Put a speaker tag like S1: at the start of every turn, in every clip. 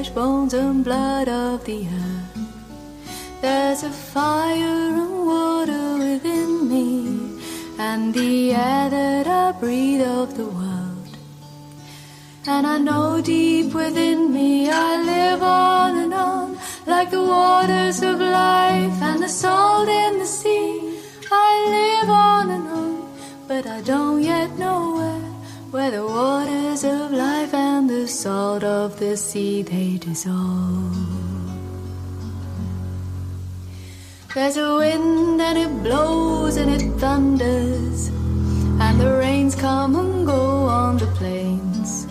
S1: flesh, bones and blood of the earth. There's a fire and water within me, and the air that I breathe of the world. And I know deep within me I live on and on, like the waters of life and the salt in the sea. I live on and on, but I don't yet know where the waters of life and the salt of the sea they dissolve. There's a wind and it blows and it thunders, and the rains come and go on the plains.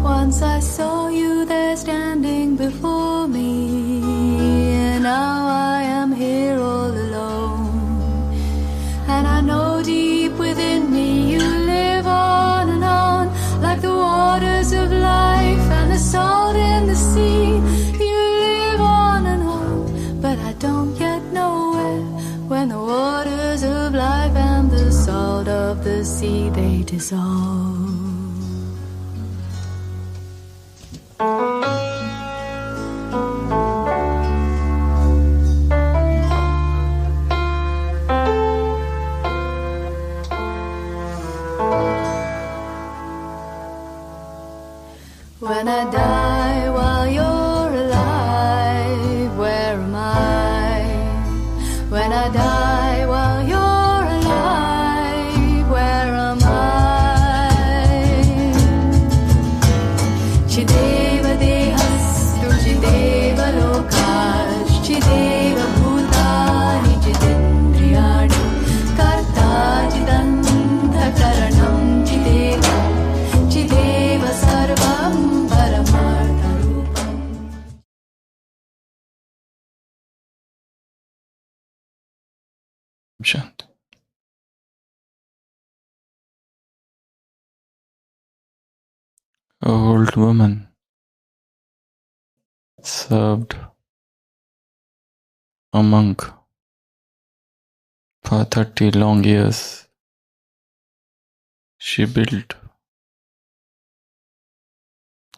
S1: Once I saw you there standing before me, and now I am here all alone. And I know deep within me you live on and on, like the waters of life and the salt in the sea. You live on and on, but I don't yet know when the waters of life and the salt of the sea they dissolve. When I die while you're alive, where am I? When I die while you're alive, where am I? Chideva dehastu chideva lokash, chideva bhutani chidendriyani, karta chidanta karanam chideva, chideva sarvam.
S2: Shant. An old woman served a monk for 30 long years. She built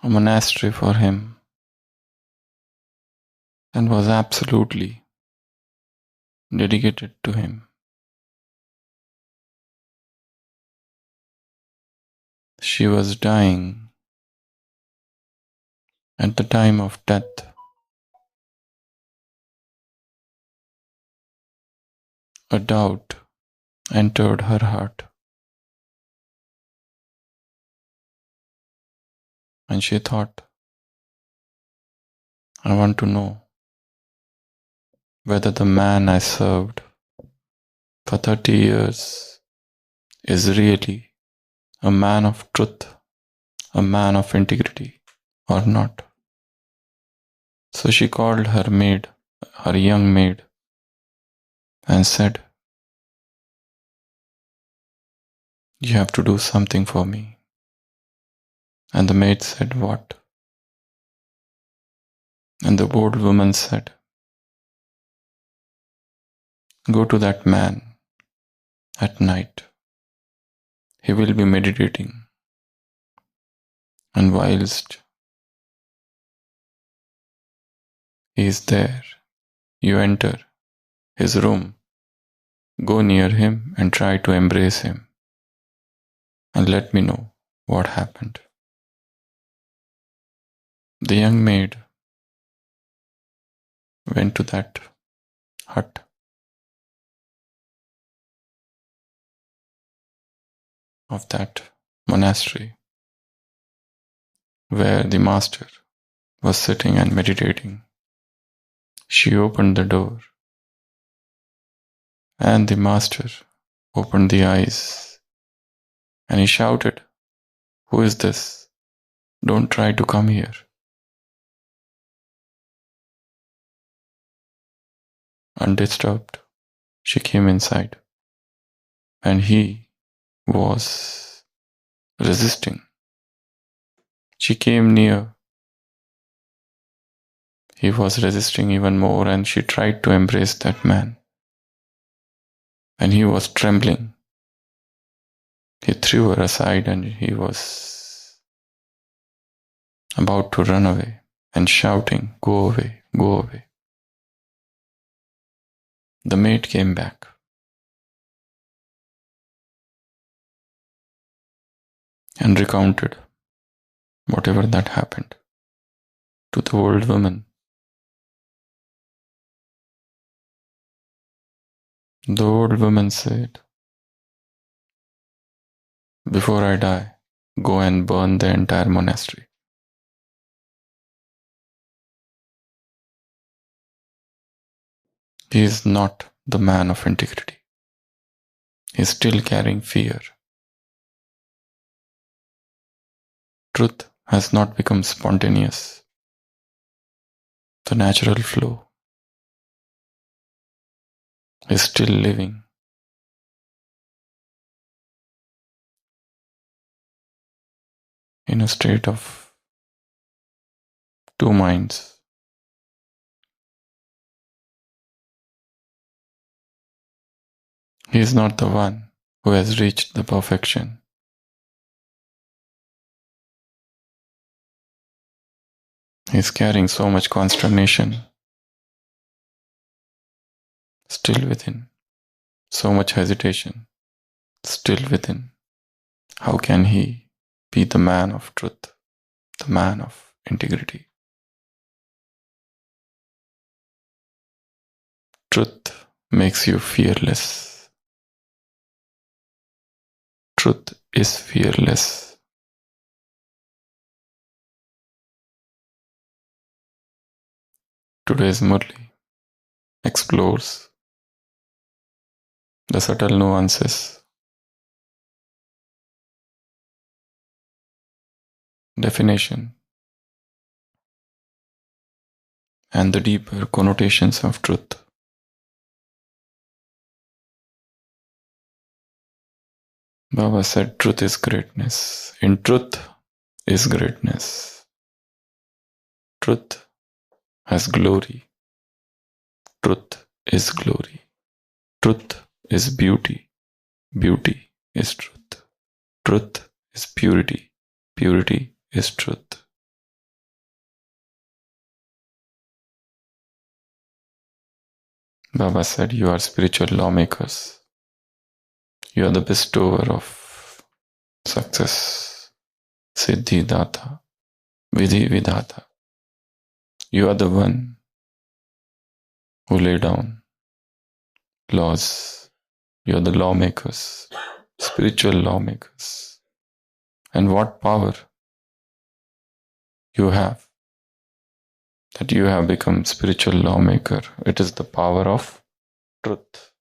S2: a monastery for him and was absolutely dedicated to him. She was dying. At the time of death, a doubt entered her heart, and she thought, I want to know whether the man I served for 30 years is really a man of truth, a man of integrity, or not. So she called her maid, her young maid, and said, you have to do something for me. And the maid said, what? And the old woman said, go to that man at night. He will be meditating. And whilst he is there, you enter his room, go near him and try to embrace him, and let me know what happened. The young maid went to that hut. Of that monastery, where the master was sitting and meditating. She opened the door, and the master opened the eyes, and he shouted, who is this? Don't try to come here. Undisturbed, she came inside, and he was resisting. She came near. He was resisting even more, and she tried to embrace that man. And he was trembling. He threw her aside and he was about to run away. and shouting, "Go away, go away." The maid came back. And recounted whatever that happened to the old woman. The old woman said, "Before I die, go and burn the entire monastery." He is not the man of integrity. He is still carrying fear. Truth has not become spontaneous, the natural flow. He is still living. In a state of two minds. He is not the one who has reached the perfection. He is carrying so much consternation still within, so much hesitation still within. How can he be the man of truth, the man of integrity? Truth makes you fearless. Truth is fearless. Today's Murli explores the subtle nuances, definition, and the deeper connotations of truth. Baba said, truth is greatness. In truth is greatness. Truth has glory. Truth is glory. Truth is beauty. Beauty is truth. Truth is purity. Purity is truth. Baba said, you are spiritual lawmakers. You are the bestower of success. Siddhi Data. Vidhi Vidhata. You are the one who lay down laws. You are the lawmakers, spiritual lawmakers. And what power you have, that you have become spiritual lawmaker. It is the power of truth.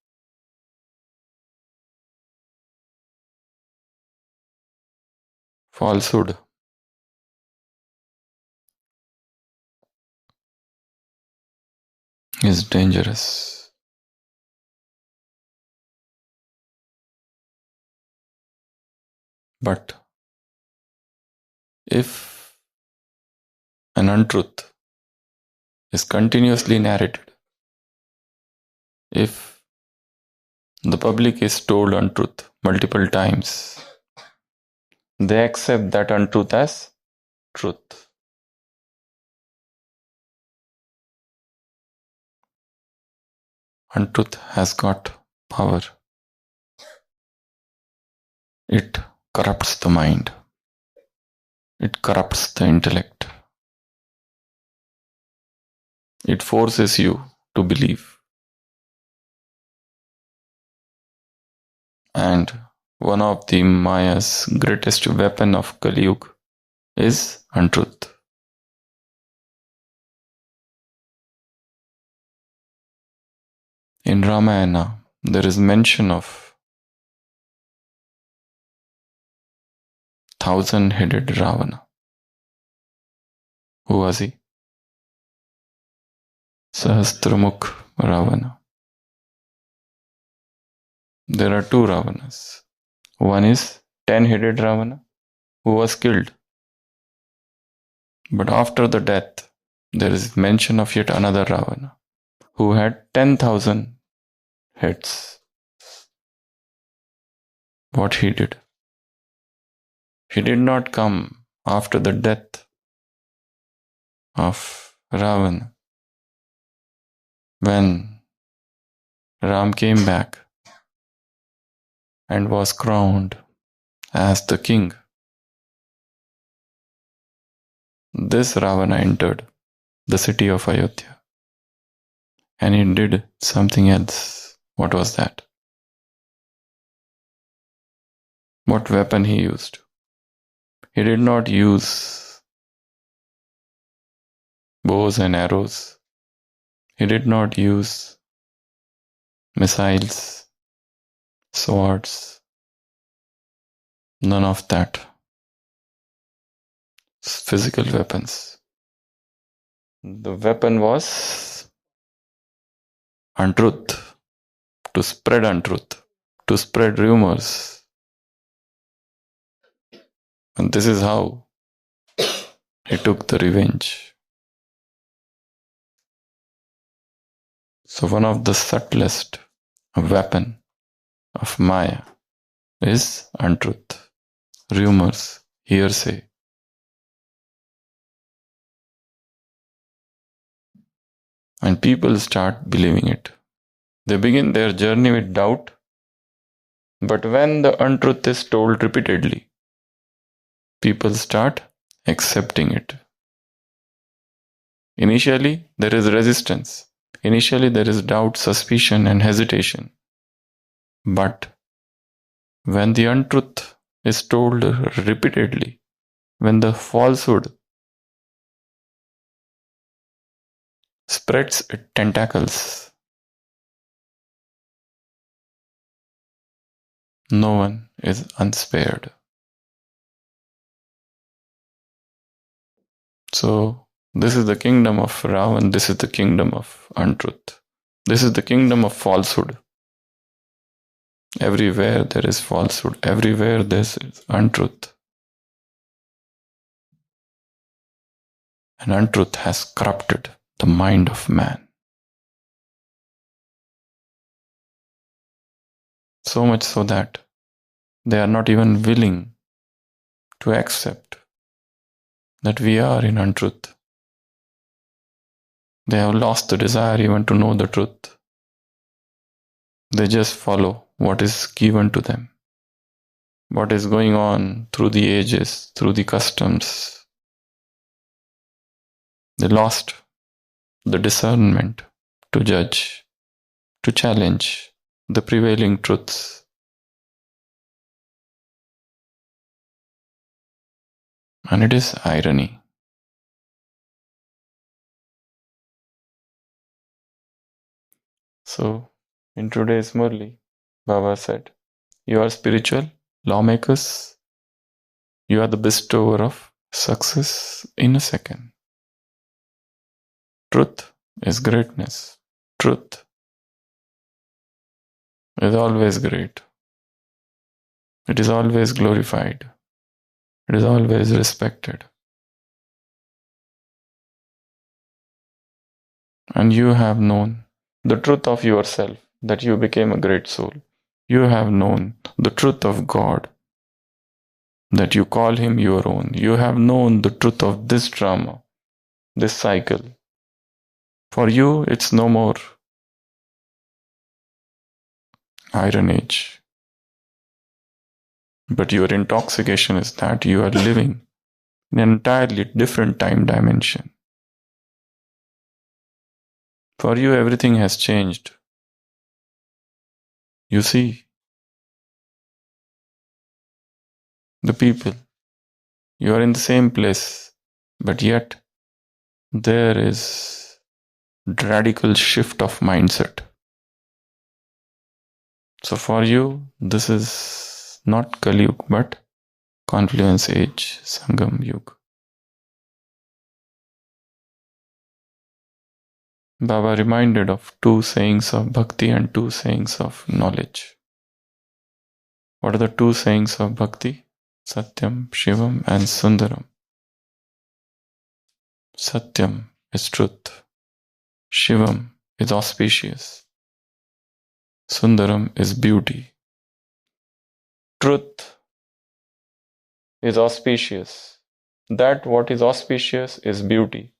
S2: Falsehood is dangerous. But if an untruth is continuously narrated, if the public is told untruth multiple times, they accept that untruth as truth. Untruth has got power. It corrupts the mind. It corrupts the intellect. It forces you to believe. And one of the Maya's greatest weapon of Kali Yuga is untruth. In Ramayana, there is mention of 1,000-headed Ravana. Who was he? Sahasramukh Ravana. There are two Ravanas. One is 10-headed Ravana, who was killed. But after the death, there is mention of yet another Ravana, who had 10,000 heads. What he did? He did not come after the death of Ravana. When Ram came back and was crowned as the king, this Ravana entered the city of Ayodhya and he did something else. What was that? What weapon he used? He did not use bows and arrows. He did not use missiles, swords, none of that. Physical weapons. The weapon was untruth, to spread untruth, to spread rumors. And this is how he took the revenge. So one of the subtlest weapon of Maya is untruth, rumors, hearsay. And people start believing it. They begin their journey with doubt, but when the untruth is told repeatedly, people start accepting it. Initially, there is resistance. Initially, there is doubt, suspicion, and hesitation. But when the untruth is told repeatedly, when the falsehood spreads its tentacles, no one is unspared. So, this is the kingdom of Ravan, this is the kingdom of untruth. This is the kingdom of falsehood. Everywhere there is falsehood, everywhere there is untruth. And untruth has corrupted the mind of man. So much so that they are not even willing to accept that we are in untruth. They have lost the desire even to know the truth. They just follow what is given to them, what is going on through the ages, through the customs. They lost the discernment to judge, to challenge the prevailing truths. And it is irony. So, in today's Murli, Baba said, you are spiritual lawmakers. You are the bestower of success in a second. Truth is greatness. Truth is always great. It is always glorified. It is always respected. And you have known the truth of yourself, that you became a great soul. You have known the truth of God, that you call Him your own. You have known the truth of this drama, this cycle. For you, it's no more Iron Age. But your intoxication is that you are living in an entirely different time dimension. For you, everything has changed. You see, the people, you are in the same place, but yet there is a radical shift of mindset. So for you, this is not Kali Yuga, but Confluence Age, Sangam Yuga. Baba reminded of two sayings of Bhakti and two sayings of knowledge. What are the two sayings of Bhakti? Satyam, Shivam and Sundaram. Satyam is truth. Shivam is auspicious. Sundaram is beauty. Truth is auspicious. That what is auspicious is beauty.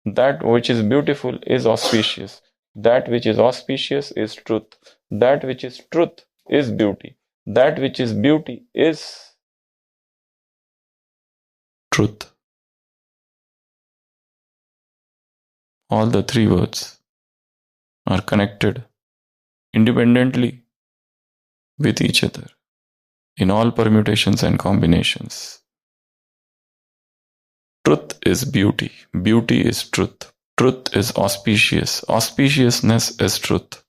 S2: That which is beautiful is auspicious. That which is auspicious is truth. That which is truth is beauty. That which is beauty is truth. All the three words are connected independently with each other in all permutations and combinations. Truth is beauty. Beauty is truth. Truth is auspicious. Auspiciousness is truth.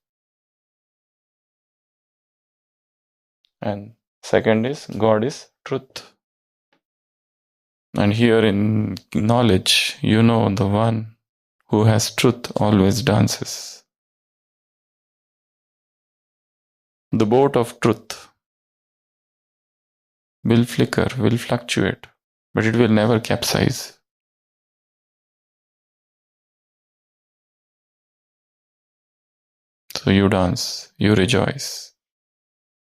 S2: And second is God is truth. And here in knowledge, you know the one who has truth always dances. The boat of truth will flicker, will fluctuate, but it will never capsize. So you dance, you rejoice,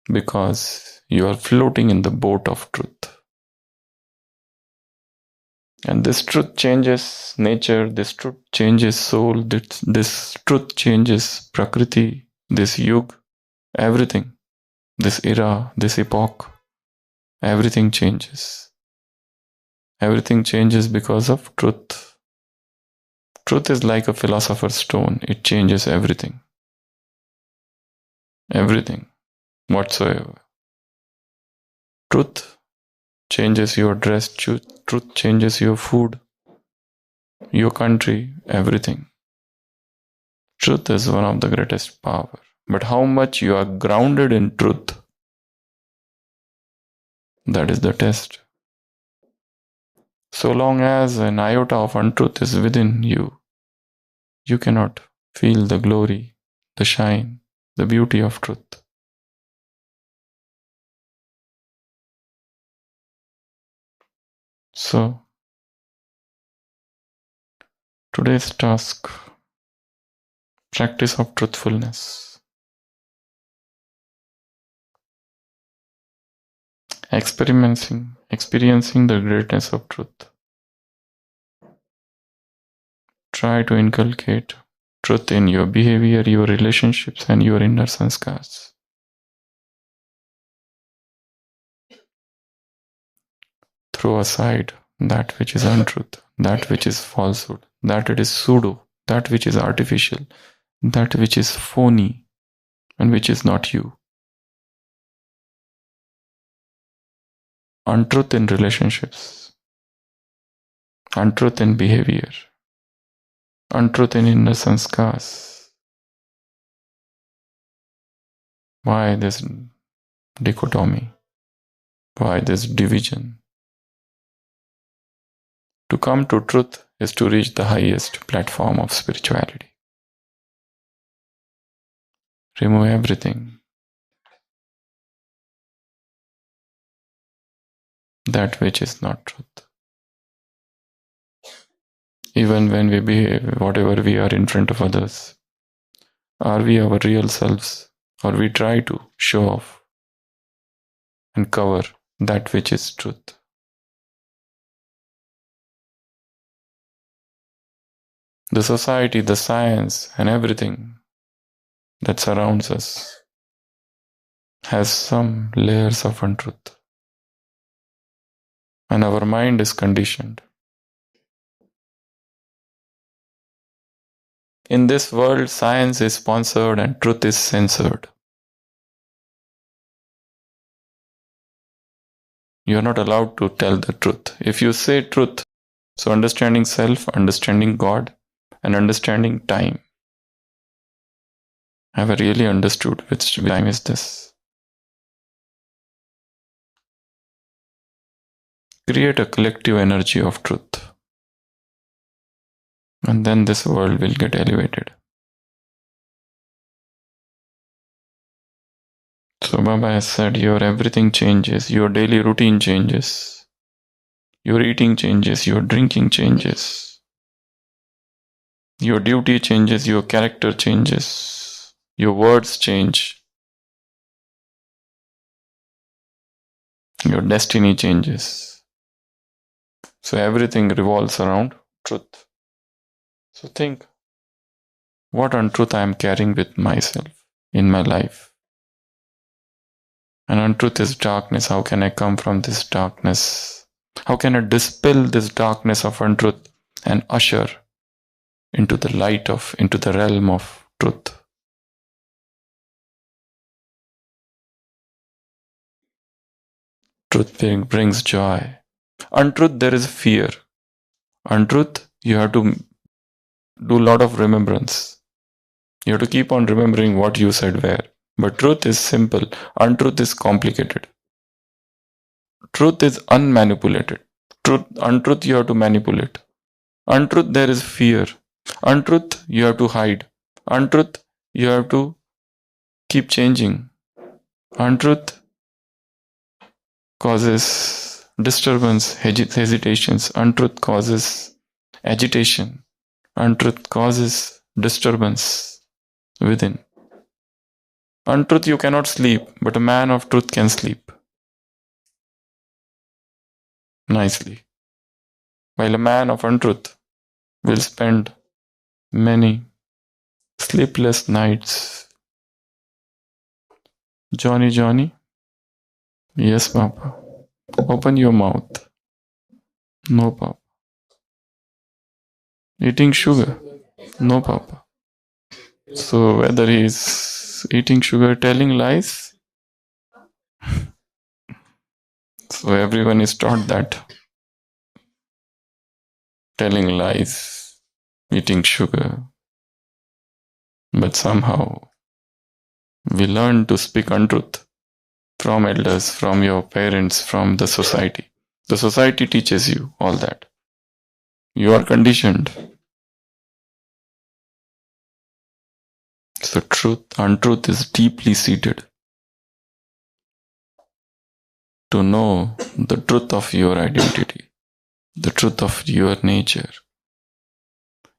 S2: because you are floating in the boat of truth. And this truth changes nature, this truth changes soul, this truth changes Prakriti, this yug, everything, this era, this epoch, everything changes. Everything changes because of truth. Truth is like a philosopher's stone, it changes everything. Everything, whatsoever. Truth changes your dress, truth changes your food, your country, everything. Truth is one of the greatest power. But how much you are grounded in truth, that is the test. So long as an iota of untruth is within you, you cannot feel the glory, the shine, the beauty of truth. So, today's task, practice of truthfulness. Experiencing the greatness of truth. Try to inculcate truth in your behavior, your relationships, and your inner sanskars. Throw aside that which is untruth, that which is falsehood, that it is pseudo, that which is artificial, that which is phony, and which is not you. Untruth in relationships, untruth in behavior, untruth in inner sanskars. Why this dichotomy? Why this division? To come to truth is to reach the highest platform of spirituality. Remove everything that which is not truth. Even when we behave, whatever we are in front of others, are we our real selves, or we try to show off and cover that which is truth? The society, the science, and everything that surrounds us has some layers of untruth. And our mind is conditioned. In this world, science is sponsored and truth is censored. You are not allowed to tell the truth. If you say truth, so understanding self, understanding God, and understanding time. Have I really understood which time is this? Create a collective energy of truth. And then this world will get elevated. So Baba has said, your everything changes, your daily routine changes, your eating changes, your drinking changes, your duty changes, your character changes, your words change, your destiny changes. So everything revolves around truth. So think, what untruth I am carrying with myself in my life. And untruth is darkness. How can I come from this darkness? How can I dispel this darkness of untruth and usher into the light of, into the realm of truth? Truth brings joy. Untruth, there is fear. Untruth, you have to do a lot of remembrance. You have to keep on remembering what you said where. But truth is simple. Untruth is complicated. Truth is unmanipulated. Untruth, you have to manipulate. Untruth, there is fear. Untruth, you have to hide. Untruth, you have to keep changing. Untruth causes disturbance, hesitations. Untruth causes agitation. Untruth causes disturbance within. Untruth, you cannot sleep, but a man of truth can sleep nicely. While a man of untruth will spend many sleepless nights. Johnny, Johnny? Yes, Papa. Open your mouth. No, Papa. Eating sugar? No, Papa. So whether he's eating sugar, telling lies? So everyone is taught that. Telling lies, eating sugar. But somehow we learn to speak untruth from elders, from your parents, from the society. The society teaches you all that. You are conditioned. So untruth is deeply seated. To know the truth of your identity, the truth of your nature.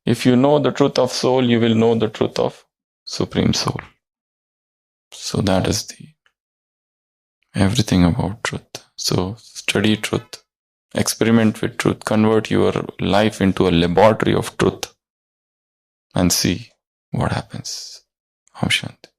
S2: If you know the truth of soul, you will know the truth of Supreme Soul. So that is everything about truth. So study truth, experiment with truth, convert your life into a laboratory of truth and see what happens. Om Shanti.